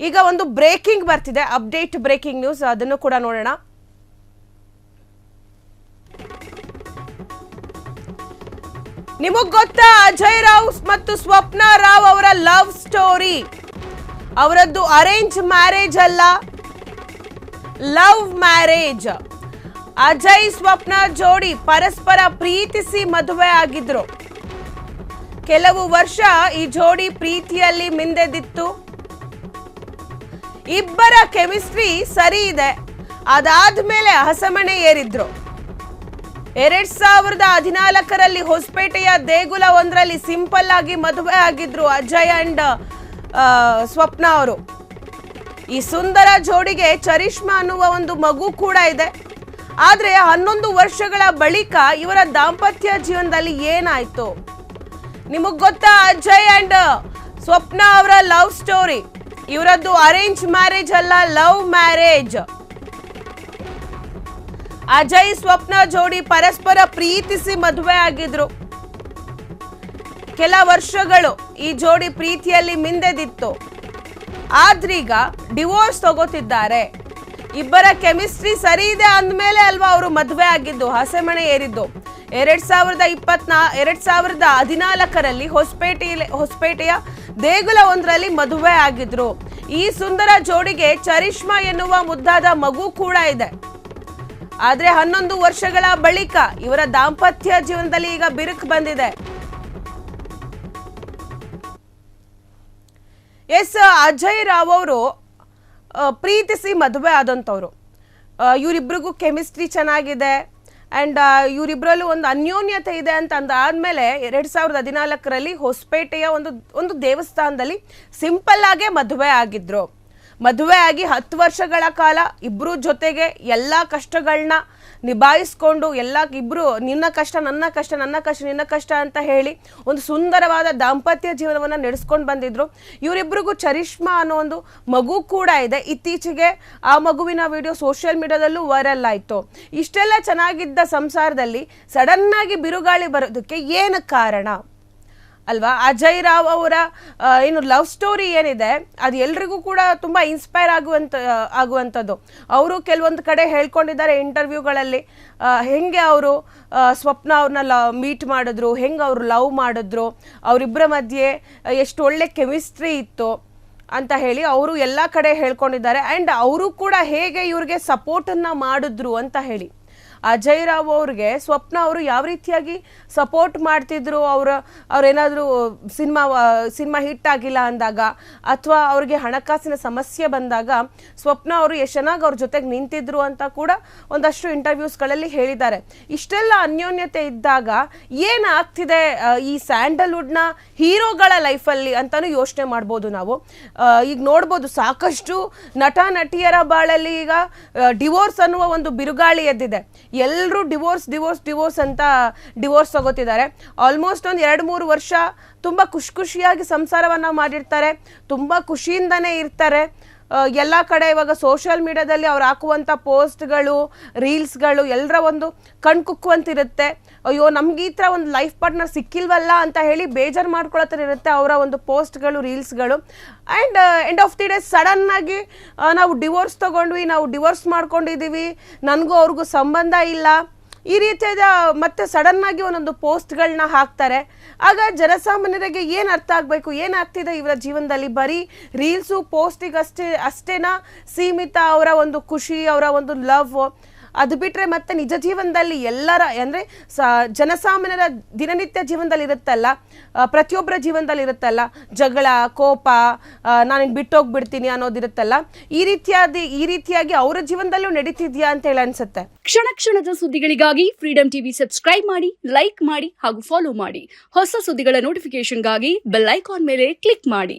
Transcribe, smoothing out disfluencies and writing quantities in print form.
ಈಗ ಒಂದು ಬ್ರೇಕಿಂಗ್ ಬರ್ತಿದೆ, ಅಪ್ಡೇಟ್ ಬ್ರೇಕಿಂಗ್ ನ್ಯೂಸ್, ಅದನ್ನು ಕೂಡ ನೋಡೋಣ. ನಿಮಗ್ ಗೊತ್ತಾ ಅಜಯ್ ರಾವ್ ಮತ್ತು ಸ್ವಪ್ನ ರಾವ್ ಅವರ ಲವ್ ಸ್ಟೋರಿ? ಅವರದ್ದು ಅರೇಂಜ್ ಮ್ಯಾರೇಜ್ ಅಲ್ಲ, ಲವ್ ಮ್ಯಾರೇಜ್. ಅಜಯ್ ಸ್ವಪ್ನ ಜೋಡಿ ಪರಸ್ಪರ ಪ್ರೀತಿಸಿ ಮದುವೆ ಆಗಿದ್ರು. ಕೆಲವು ವರ್ಷ ಈ ಜೋಡಿ ಪ್ರೀತಿಯಲ್ಲಿ ಮಿಂದೆದಿತ್ತು. ಇಬ್ಬರ ಕೆಮಿಸ್ಟ್ರಿ ಸರಿ ಇದೆ. ಅದಾದ್ಮೇಲೆ ಹಸಮಣೆ ಏರಿದ್ರು. 2014ರಲ್ಲಿ ಹೊಸಪೇಟೆಯ ದೇಗುಲ ಒಂದರಲ್ಲಿ ಸಿಂಪಲ್ ಆಗಿ ಮದುವೆ ಆಗಿದ್ರು ಅಜಯ್ ಅಂಡ್ ಸ್ವಪ್ನ ಅವರು. ಈ ಸುಂದರ ಜೋಡಿಗೆ ಚರಿಷ್ಮಾ ಅನ್ನುವ ಒಂದು ಮಗು ಕೂಡ ಇದೆ. ಆದ್ರೆ 11 ವರ್ಷಗಳ ಬಳಿಕ ಇವರ ದಾಂಪತ್ಯ ಜೀವನದಲ್ಲಿ ಏನಾಯ್ತು? ನಿಮಗ್ ಗೊತ್ತಾ ಅಜಯ್ ಅಂಡ್ ಸ್ವಪ್ನ ಅವರ ಲವ್ ಸ್ಟೋರಿ? ಇವರದ್ದು ಅರೇಂಜ್ ಮ್ಯಾರೇಜ್ ಅಲ್ಲ, ಲವ್ ಮ್ಯಾರೇಜ್. ಅಜಯ್ ಸ್ವಪ್ನ ಜೋಡಿ ಪರಸ್ಪರ ಪ್ರೀತಿಸಿ ಮದುವೆ ಆಗಿದ್ರು. ಕೆಲ ವರ್ಷಗಳು ಈ ಜೋಡಿ ಪ್ರೀತಿಯಲ್ಲಿ ಮಿಂದೆದಿತ್ತು. ಆದ್ರೀಗ ಡಿವೋರ್ಸ್ ತಗೋತಿದ್ದಾರೆ. ಇಬ್ಬರ ಕೆಮಿಸ್ಟ್ರಿ ಸರಿ ಇದೆ ಅಂದ್ಮೇಲೆ ಅಲ್ವಾ ಅವರು ಮದುವೆ ಆಗಿದ್ದು, ಹಸೆಮಣೆ ಏರಿದ್ದು. 2014ರಲ್ಲಿ ಹೊಸಪೇಟೆಯ ದೇಗುಲ ಒಂದರಲ್ಲಿ ಮದುವೆ ಆಗಿದ್ರು. ಈ ಸುಂದರ ಜೋಡಿಗೆ ಚರಿಷ್ಮಾ ಎನ್ನುವ ಮುದ್ದಾದ ಮಗು ಕೂಡ ಇದೆ. ಆದ್ರೆ 11 ವರ್ಷಗಳ ಬಳಿಕ ಇವರ ದಾಂಪತ್ಯ ಜೀವನದಲ್ಲಿ ಈಗ ಬಿರುಕು ಬಂದಿದೆ. ಅಜಯ್ ರಾವ್ ಅವರು ಪ್ರೀತಿಸಿ ಮದುವೆ ಆದಂಥವ್ರು. ಇವರಿಬ್ರಿಗೂ ಕೆಮಿಸ್ಟ್ರಿ ಚೆನ್ನಾಗಿದೆ ಅಂಡ್ ಇವರಿಬ್ಬರಲ್ಲೂ ಒಂದು ಅನ್ಯೋನ್ಯತೆ ಇದೆ ಅಂತ ಅಂದಾದ್ಮೇಲೆ 2014ರಲ್ಲಿ ಹೊಸಪೇಟೆಯ ಒಂದು ದೇವಸ್ಥಾನದಲ್ಲಿ ಸಿಂಪಲ್ ಆಗೇ ಮದುವೆ ಆಗಿದ್ರು. ಮದುವೆ ಆಗಿ 10 ವರ್ಷಗಳ ಕಾಲ ಇಬ್ರು ಜೊತೆಗೆ ಎಲ್ಲ ಕಷ್ಟಗಳನ್ನ ನಿಭಾಯಿಸ್ಕೊಂಡು ಇಬ್ರು ನಿನ್ನ ಕಷ್ಟ ನನ್ನ ಕಷ್ಟ, ನನ್ನ ಕಷ್ಟ ನಿನ್ನ ಕಷ್ಟ ಅಂತ ಹೇಳಿ ಒಂದು ಸುಂದರವಾದ ದಾಂಪತ್ಯ ಜೀವನವನ್ನ ನಡೆಸ್ಕೊಂಡು ಬಂದಿದ್ರು. ಇವರಿಬ್ರಿಗೂ ಚರಿಷ್ಮಾ ಅನ್ನೋ ಒಂದು ಮಗು ಕೂಡ ಇದೆ. ಇತ್ತೀಚೆಗೆ ಆ ಮಗುವಿನ ವಿಡಿಯೋ ಸೋಷಿಯಲ್ ಮೀಡಿಯಾದಲ್ಲೂ ವೈರಲ್ ಆಯ್ತು. ಇಷ್ಟೆಲ್ಲ ಚೆನ್ನಾಗಿದ್ದ ಸಂಸಾರದಲ್ಲಿ ಸಡನ್ ಆಗಿ ಬಿರುಗಾಳಿ ಬರೋದಕ್ಕೆ ಏನು ಕಾರಣ ಅಲ್ವಾ? ಅಜಯ್ ರಾವ್ ಅವರ ಏನು ಲವ್ ಸ್ಟೋರಿ ಏನಿದೆ ಅದು ಎಲ್ರಿಗೂ ಕೂಡ ತುಂಬಾ ಇನ್ಸ್ಪೈರ್ ಆಗುವಂಥದ್ದು. ಅವರು ಕೆಲವೊಂದು ಕಡೆ ಹೇಳ್ಕೊಂಡಿದ್ದಾರೆ ಇಂಟರ್ವ್ಯೂಗಳಲ್ಲಿ, ಹೆಂಗೆ ಅವರು ಸ್ವಪ್ನ ಅವ್ರನ್ನ ಮೀಟ್ ಮಾಡಿದ್ರು, ಹೆಂಗೆ ಅವರು ಲವ್ ಮಾಡಿದ್ರು, ಅವರಿಬ್ಬರ ಮಧ್ಯೆ ಎಷ್ಟು ಒಳ್ಳೆ ಕೆಮಿಸ್ಟ್ರಿ ಇತ್ತು ಅಂತ ಹೇಳಿ ಅವರು ಎಲ್ಲ ಕಡೆ ಹೇಳ್ಕೊಂಡಿದ್ದಾರೆ. ಆ್ಯಂಡ್ ಅವರು ಕೂಡ ಹೇಗೆ ಇವ್ರಿಗೆ ಸಪೋರ್ಟನ್ನು ಮಾಡಿದ್ರು ಅಂತ ಹೇಳಿ. ಅಜಯ್ ರಾವ್ ಅವ್ರಿಗೆ ಸ್ವಪ್ನ ಅವರು ಯಾವ ರೀತಿಯಾಗಿ ಸಪೋರ್ಟ್ ಮಾಡ್ತಿದ್ರು, ಅವ್ರೇನಾದರೂ ಸಿನಿಮಾ ಹಿಟ್ ಆಗಿಲ್ಲ ಅಂದಾಗ ಅಥವಾ ಅವ್ರಿಗೆ ಹಣಕಾಸಿನ ಸಮಸ್ಯೆ ಬಂದಾಗ ಸ್ವಪ್ನ ಅವರು ಎಷ್ಟು ಚೆನ್ನಾಗಿ ಅವ್ರ ಜೊತೆಗೆ ನಿಂತಿದ್ರು ಅಂತ ಕೂಡ ಒಂದಷ್ಟು ಇಂಟರ್ವ್ಯೂಸ್ಗಳಲ್ಲಿ ಹೇಳಿದ್ದಾರೆ. ಇಷ್ಟೆಲ್ಲ ಅನ್ಯೋನ್ಯತೆ ಇದ್ದಾಗ ಏನಾಗ್ತಿದೆ ಈ ಸ್ಯಾಂಡಲ್ವುಡ್ನ ಹೀರೋಗಳ ಲೈಫಲ್ಲಿ ಅಂತಾನು ಯೋಚನೆ ಮಾಡ್ಬೋದು ನಾವು. ಈಗ ನೋಡ್ಬೋದು ಸಾಕಷ್ಟು ನಟ ನಟಿಯರ ಬಾಳಲ್ಲಿ ಈಗ ಡಿವೋರ್ಸ್ ಅನ್ನುವ ಒಂದು ಬಿರುಗಾಳಿ ಎದ್ದಿದೆ. ಎಲ್ಲರೂ ಡಿವೋರ್ಸ್ ಅಂತ ಡಿವೋರ್ಸ್ ತಗೋತಿದ್ದಾರೆ. ಆಲ್ಮೋಸ್ಟ್ ಒಂದು 2-3 ವರ್ಷ ತುಂಬ ಖುಷಿಯಾಗಿ ಸಂಸಾರವನ್ನ ಮಾಡಿರ್ತಾರೆ, ತುಂಬ ಖುಷಿಯಿಂದನೇ ಇರ್ತಾರೆ. ಎಲ್ಲ ಕಡೆ ಇವಾಗ ಸೋಷಿಯಲ್ ಮೀಡಿಯಾದಲ್ಲಿ ಅವ್ರು ಹಾಕುವಂಥ ಪೋಸ್ಟ್ಗಳು, ರೀಲ್ಸ್ಗಳು ಎಲ್ಲರ ಒಂದು ಕಣ್ಕುಕ್ಕುವಂತಿರುತ್ತೆ. ಅಯ್ಯೋ ನಮ್ಗೆ ಈ ಥರ ಒಂದು ಲೈಫ್ ಪಾರ್ಟ್ನರ್ ಸಿಕ್ಕಿಲ್ವಲ್ಲ ಅಂತ ಹೇಳಿ ಬೇಜಾರು ಮಾಡ್ಕೊಳತ್ತರ ಇರುತ್ತೆ ಅವರ ಒಂದು ಪೋಸ್ಟ್ಗಳು, ರೀಲ್ಸ್ಗಳು. And end of the day sudden ಆಗಿ ನಾವು ಡಿವೋರ್ಸ್ ತಗೊಂಡ್ವಿ, ನಾವು ಡಿವೋರ್ಸ್ ಮಾಡ್ಕೊಂಡಿದ್ದೀವಿ, ನನಗೂ ಅವ್ರಿಗೂ ಸಂಬಂಧ ಇಲ್ಲ, ಈ ರೀತಿಯಾದ ಮತ್ತೆ ಸಡನ್ ಆಗಿ ಒಂದೊಂದು ಪೋಸ್ಟ್ಗಳನ್ನ ಹಾಕ್ತಾರೆ. ಆಗ ಜನಸಾಮಾನ್ಯರಿಗೆ ಏನು ಅರ್ಥ ಆಗಬೇಕು, ಏನಾಗ್ತಿದೆ ಇವರ ಜೀವನದಲ್ಲಿ? ಬರೀ ರೀಲ್ಸು ಅಷ್ಟೇನಾ ಸೀಮಿತ ಅವರ ಒಂದು ಖುಷಿ, ಅವರ ಒಂದು ಲವ್? ಅದು ಬಿಟ್ಟರೆ ಮತ್ತೆ ನಿಜ ಜೀವನದಲ್ಲಿ ಎಲ್ಲರ ಅಂದರೆ ಜನಸಾಮಾನ್ಯರ ದಿನನಿತ್ಯ ಜೀವನದಲ್ಲಿ ಇರುತ್ತಲ್ಲ, ಪ್ರತಿಯೊಬ್ಬರ ಜೀವನದಲ್ಲಿ ಇರುತ್ತಲ್ಲ, ಜಗಳ, ಕೋಪ, ನಾನು ಬಿಟ್ಟೋಗ್ಬಿಡ್ತೀನಿ ಅನ್ನೋದಿರುತ್ತಲ್ಲ, ಈ ರೀತಿಯಾಗಿ ಅವರ ಜೀವನದಲ್ಲೂ ನಡೀತಿದ್ಯಾ ಅಂತ ಹೇಳಿ ಅನ್ಸುತ್ತೆ. ಕ್ಷಣ ಕ್ಷಣದ ಸುದ್ದಿಗಳಿಗಾಗಿ ಫ್ರೀಡಂ ಟಿವಿ ಸಬ್ಸ್ಕ್ರೈಬ್ ಮಾಡಿ, ಲೈಕ್ ಮಾಡಿ ಹಾಗೂ ಫಾಲೋ ಮಾಡಿ. ಹೊಸ ಸುದ್ದಿಗಳ ನೋಟಿಫಿಕೇಶನ್ಗಾಗಿ ಬೆಲ್ ಐಕಾನ್ ಮೇಲೆ ಕ್ಲಿಕ್ ಮಾಡಿ.